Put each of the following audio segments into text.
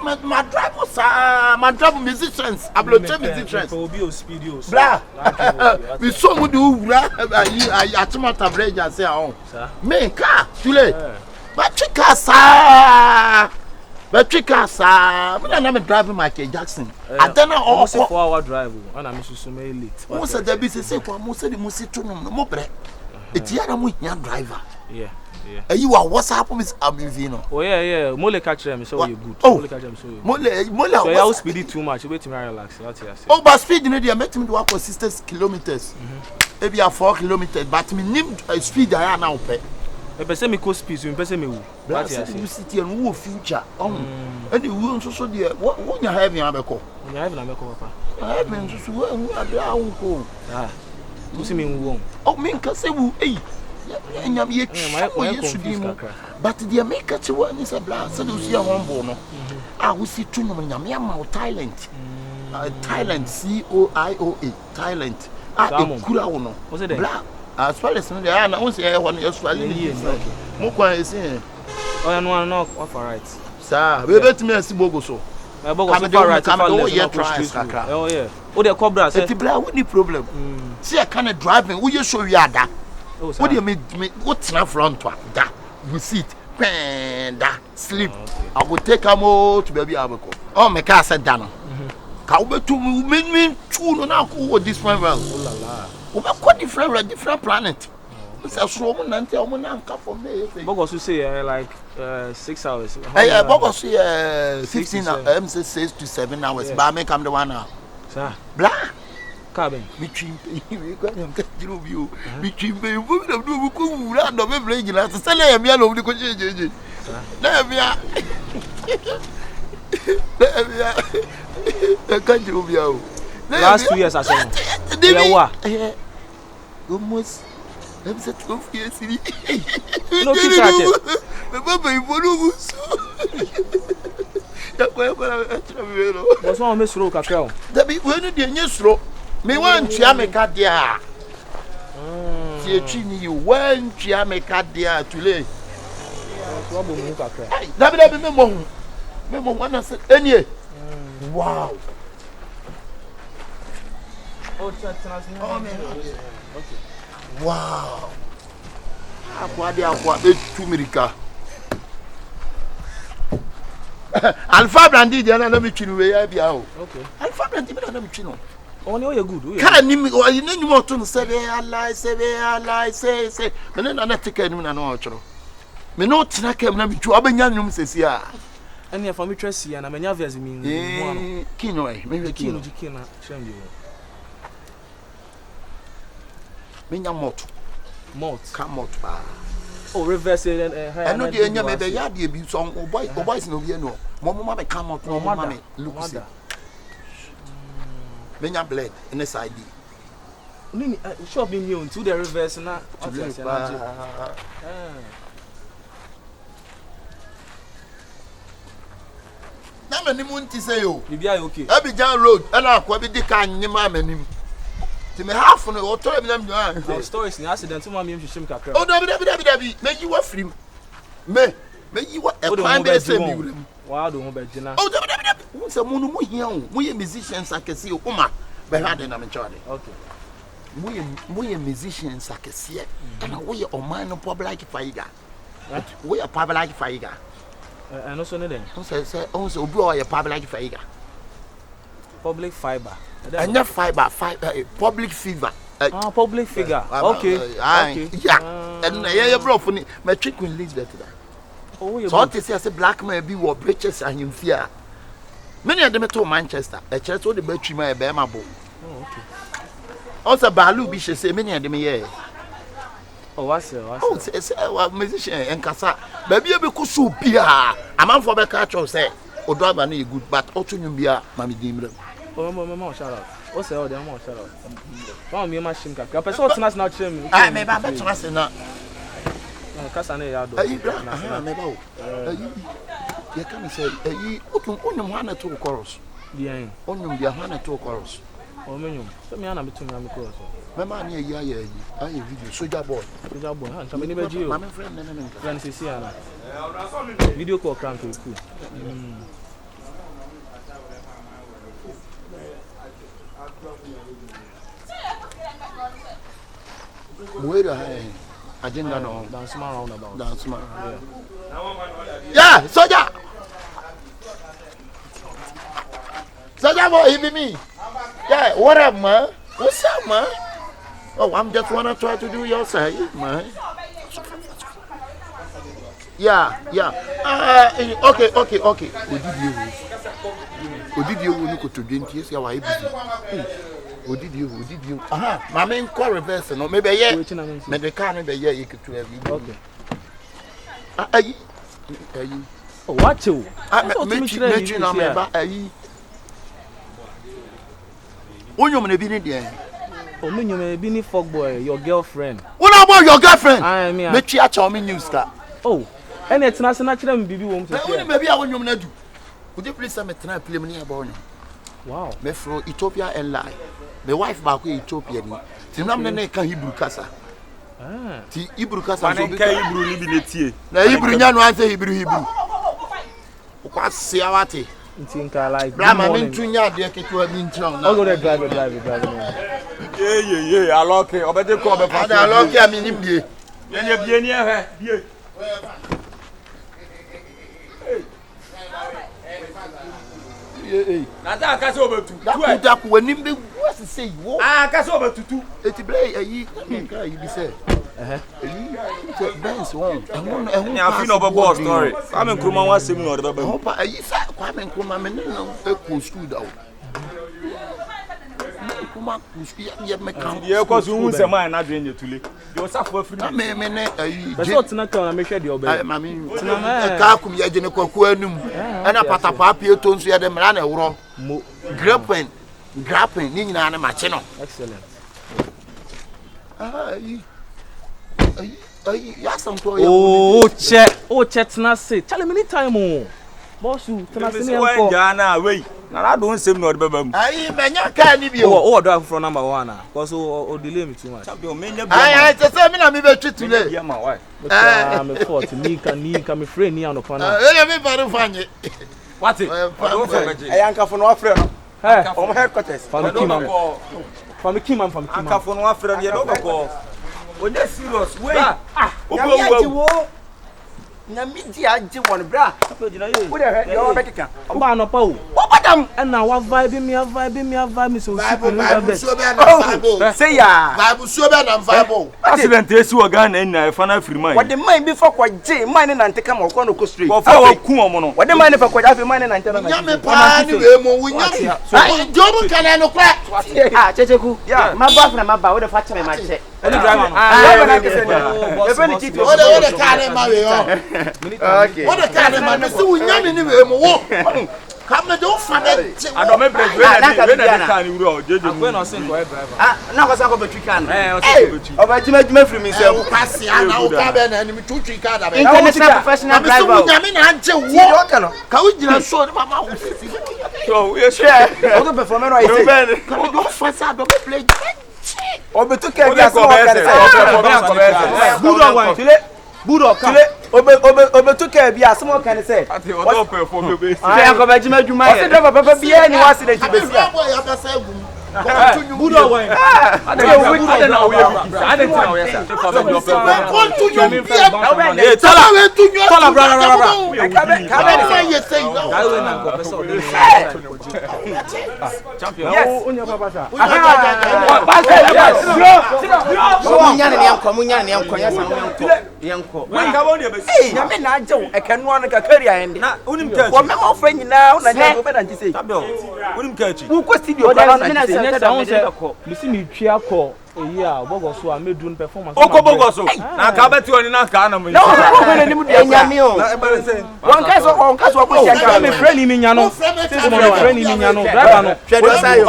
my drivers are my driver musicians. I blow musicians. Blah. We so much do blah. I too much average. I say oh. Me car too late. But chica sa. But chica sa. But I'm driving Michael Jackson. I don't know all 4-hour drive. And I'm so late. Most of the business say for most of the most to no more break. It's yara mu young driver. Yeah. You are what's happening is Amivino. Oh yeah. Mole catch them so you good. Mole catch them so you. Mole. So you speed it too much. You wait me relax. What you say? Oh, but speed in there make me walk for 60 kilometers. Maybe 4 kilometers, but me nim speed I now pay. Me say me go speed, so me say me who. What you say? You city and who future. And you won't so there. What you have in Abeko? You have in Abeko, papa. I have been so who are there who. Ah. You see me who? Oh, me can say who eh. But the American one is a blast. So you see a humble. I will see two numbers. Thailand. Thailand, COIOA. Thailand. Kurauno. What's it? Black. As far as I know, I want to Australia. Mokwa is here. Oh, no, off right. Sir, we bet me a Sibogo so. Oh, yeah. Oh, the cobra said, what the problem? See, I can't driving. Will you show you that? What do you mean? What's not front to that? You sit, that sleep. I will take a more to baby Abaco. Oh, my car said down. Cowbell to me, two now go different world. What different planet? It's a slow one until one come for me. Bogos you say like 6 hours. Bogos 6 to 7 hours. But I make come the 1 hour. Sir, blah. Cabin. Between you, between me, women of the Buku, and of every regular, to sell a meal of the Cochise. Can't you be out? Last 2 years, I said, almost. I'm such a years. No, what's wrong, Miss Roca? That be when you news row. Me one Chiameka dia. You one Chiameka dia to lay. That be Memo one said, any. Wow. Wow. Aqua 2 America. Alpha Brandy, the other machine way. Okay. Alpha Brandy, the other machine. Only you good. Can't you need more to say, I lie, say. But then I'm not taking him an orchard. Me no snack him, I'm to Abenyanum says, yeah. And if I'm interested, and I'm a Yavias mean, Kinoy, maybe Kino, Minya mot, come out. Oh, reverse it and I know the end of the yard, you be song, or boys no, you know. Mama come out, no, mamma, look, Minya bled in this ID. Shop me new to the reverse now. Now, many moon to say, oh, you be okay. Abidjan Road, and I'll quite be the kind of mamma. To me, half on the water, I'm stories in accident to my music. Oh, Debbie, make you a free. May you a crime be the same. Wow, don't bet dinner. Oh, Debbie, who's a moon, we musicians, I can see Uma, but I didn't have Charlie. Okay. We musicians, I can see it, and we are mine of public fire. We are public fire. And also, then, also, blow a public fire. Public fiber. And not fiber, public fever. Public figure. Okay. Yeah. And I brought for me. My trick will lead that. Oh, so I say black man be what breeches and you fear. Many of them to Manchester. A church with the battery my Bama bow. Oh, okay. Also, Balu Bishop say many of them here. Oh, what's it? Oh, say musician and Cassa. Baby, you be so beer. A man for the catcher say, or driver need good, but also you be a mammy dimmer. Oh, Mamma, shout out. What's the other one? Shout out. Oh, me, my shim cap. I saw it's not him. I may have been trusting not. Cassane, you can say, you open 1 or 2 chorus. Yeah, only be 1 or 2 chorus. Oh, menu. So, me, I'm between them. Mamma, I video, soldier boy. Soldier boy, I'm a friend, Francis, video call crank. Where the hell? Agenda no. Dance around about. Dance man. Yeah, soldier. Soldier boy, he be me. Yeah, what up, man? What's up, man? Oh, I'm just wanna try to do your side, man. Yeah. Okay. Did you look to drink? Yes, you are busy. Did you? My main call reverse, no, maybe yeah. But the car, maybe yeah, you could do everything. Okay. Oh, what you? Mention on me, but you may be in there. Oh, me, you may be fuck boy, your girlfriend. What about your girlfriend? I mean, make you a charming news star. Oh, and it's not natural, baby. Maybe I want you to do. Would you please send me tonight, preliminary about wow. Me from Ethiopia and lie. My wife back in Ethiopia. Tinam ne ka Hebrew kasa. Ti Hebrew kasa so be Hebrew ni bi netie. Na Hebrew nya no answer Hebrew. Kwa sia wate. Ntinka like. Bra ma me ntunya de ketewa bi ntron na. Go there drive. Yeah, aloke obede ko obe fa. Ada aloke am ni bie. Ye bie ni ehwe, bie. Nata akase obetu. Da ku wanim be what say wo. Akase obetutu. Eti play ayi nka yi bi say. Benz one. Ni afi no bobo story. Kwame Nkrumah wa semi no de baba. Opa ayi sa Kwame Nkrumah me no e ko school da. Nkrumah ku school ye me kan. Ye ko so hu se man na dwen yetule. Ye osafo afiri. Me ne ayi. Be so tina kan na me hwe de obe. Ma me ka kum ye gene kwaku anum. Ana patapa pie to nso ye de mra na ewro. Grapping ni nyina na mache no. Excellent. Ya some to che tina say. Chale many time o. Boss you tina say ni enko. Jana wey. Na la do nsem no de baba mu. Ayi menya ka ni bi o. Oh, do from number 1 ah. Cause o delay me too much. Champion menya bi. Ayi se me na me be twitule. Bi ma why? Me fault ni kan me free ni an upon na. Me baru fanye. What it? Ayanka no afre no. Hey, o headquarters. From Kimam. Anka fo no afre no ye do ko. Onye serious wey. Na media age won bra. Wo de he yo be kika. Oba no pa o. Wo badam. And now wa vibe me so Bible so be na Bible. Say ya. Bible so be na Bible. Accident esi wo Ghana na fa na afiri man. Wo de man bi fa kwa je man na nteka mo ko no ko street. Ko fa wo ku omo no. Wo de man fa kwa afi man na nteka na. Nya me pa ni we mo wo nya me. Ai jobu kana no kwa. Checheku. Ya, ma boss na ma ba wo de fa cheme ma che. Any driver no. Ya na kese na. E be ni tito. Wo de kana ma we yo. Okay. What the kind of man? See, we nyam ni we mo. Come me do fa de. Ado me break we na kan ni wuro jeje mu. When no sing go driver. Na ko sa ko betri kan. O se ko betri. Oba jima free me say. O kwase ana o ka be na ni tutwi ka da be. International professional driver. Me nyam na anje wo. Ka wo jina so ni mama wo. So we share. O to perform no I say. Ka do fa sa do be play. Obe to ke ga so ka say. Budo come. Obe to care bi asmo kan say. Ati o do perform be be. Ah, ko ba jima dwuma ye. O se driver papa bia ni wase de be sia. Ya ba sa gum. Budo wan. Ade na we bi. Ade na we sa. Kon tu you bia. Eh, tala we tu you. Tala bra. Ka be say yes say no. That way na go person. Champion. Yes. Onya papa sa. Munya ne yanko ya san yanko. We ka bo ne be. Eh, na me na ajew ekanu anu ka career ende. Na unim ka Wo me ma ofre nyina una nya go be dan say. Champion. Unim ka chi. Wo ko studio kwa na say. Next time say misi mi twi akọ eyi a bogo so a medun performance. Oko bogo so. Na ka beti oni na ka na mo. Na wo ko ne limu de nyame o. Na e be say. Won ka so ko sia ka Me friend mi nya no. Say mo friend mi nya no. Driver no. Hwedo say yo.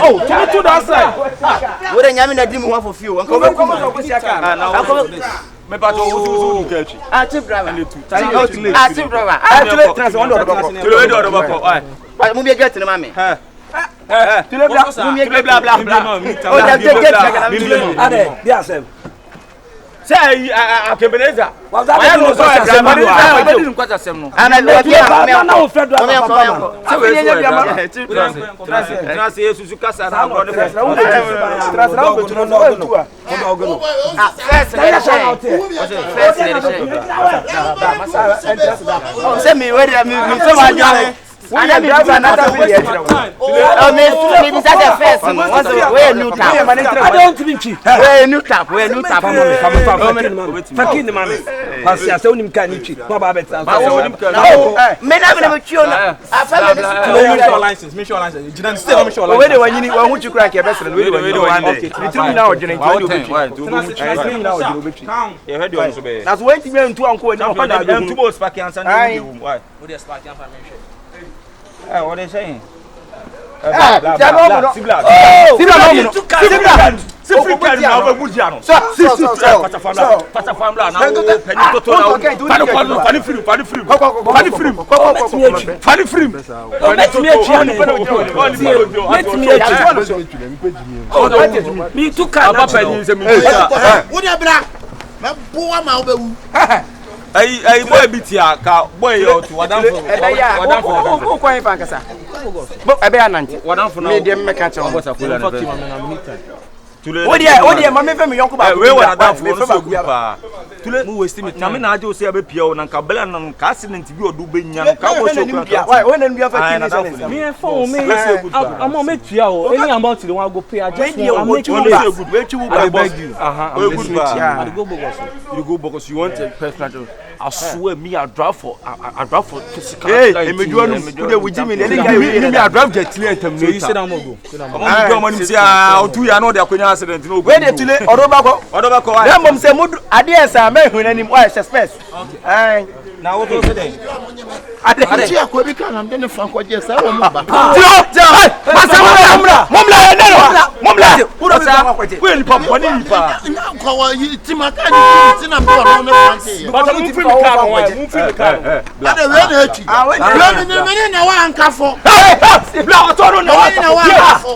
Oh, tell me to that side. Wo de nyame na di mu ho fofio. Won ka be ko so ko sia ka. Me pa to usu ka chi. Ah, chief driver. Chief driver. Tele trans on do bako. Tele we do bako. Ai. Mu be get ne ma me. Tele bla bla bla. Oh, that get. Ade, dia sef. Say Akebeleza. Was that no so ana le bia na o fred do papa so we nya bia ma Trans Yesu kasa na bro de se me we me so ma jare ana mi driver na ta be here me be that first once we new tap I don't think we new tap fucking mama pass ya se onim kan ni twi no ba better me na me twi ona afa me show license jinan stay me show license we dey wanyini wa hu twi kra ke be sere we dey wanyini okay tiri na odwene ntwa obetwi na odwene obetwi ye head you so be na so wenti me ntu anko na kwa da ntu bo spark answer ni why we dey spark am for me what they saying Hey, boy, bitia ka boy yo to wadan for kwa ifa kasa bo ebe ananti wadan for me dem meka che won bota kula na odi ma me fe me yonko ba we wadan for so good pa tule mu waste me na me na aje o se abepia o na nka bela na nka accident bi odu be nya nka bo so kwa why we na nbia fa kini se me phone me am on me tua o any amount they wan go pay I just want make you good we chu I beg you we good ba I go bogus you go because you want a personal I swear me I drive for physical hey emeduo no de we jimi le guy me I drive get clear tem no you say that mo go am go money say o tu ya no de akonya accident no go we de tule odoba ko dem bom say mudu ade esa me hu nanim why space eh na wo to say dey ade akwa bi kan am de ne franco je sa wo mo ba masa momla ene puro bi ba kwaje we ni papa ni pa na ko wa ti maka ni ti na bi wa no franco but mu fi car ade we na echi we na wa ankafo bla otoro na wa ankafo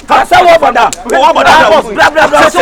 pasa wo boda bla so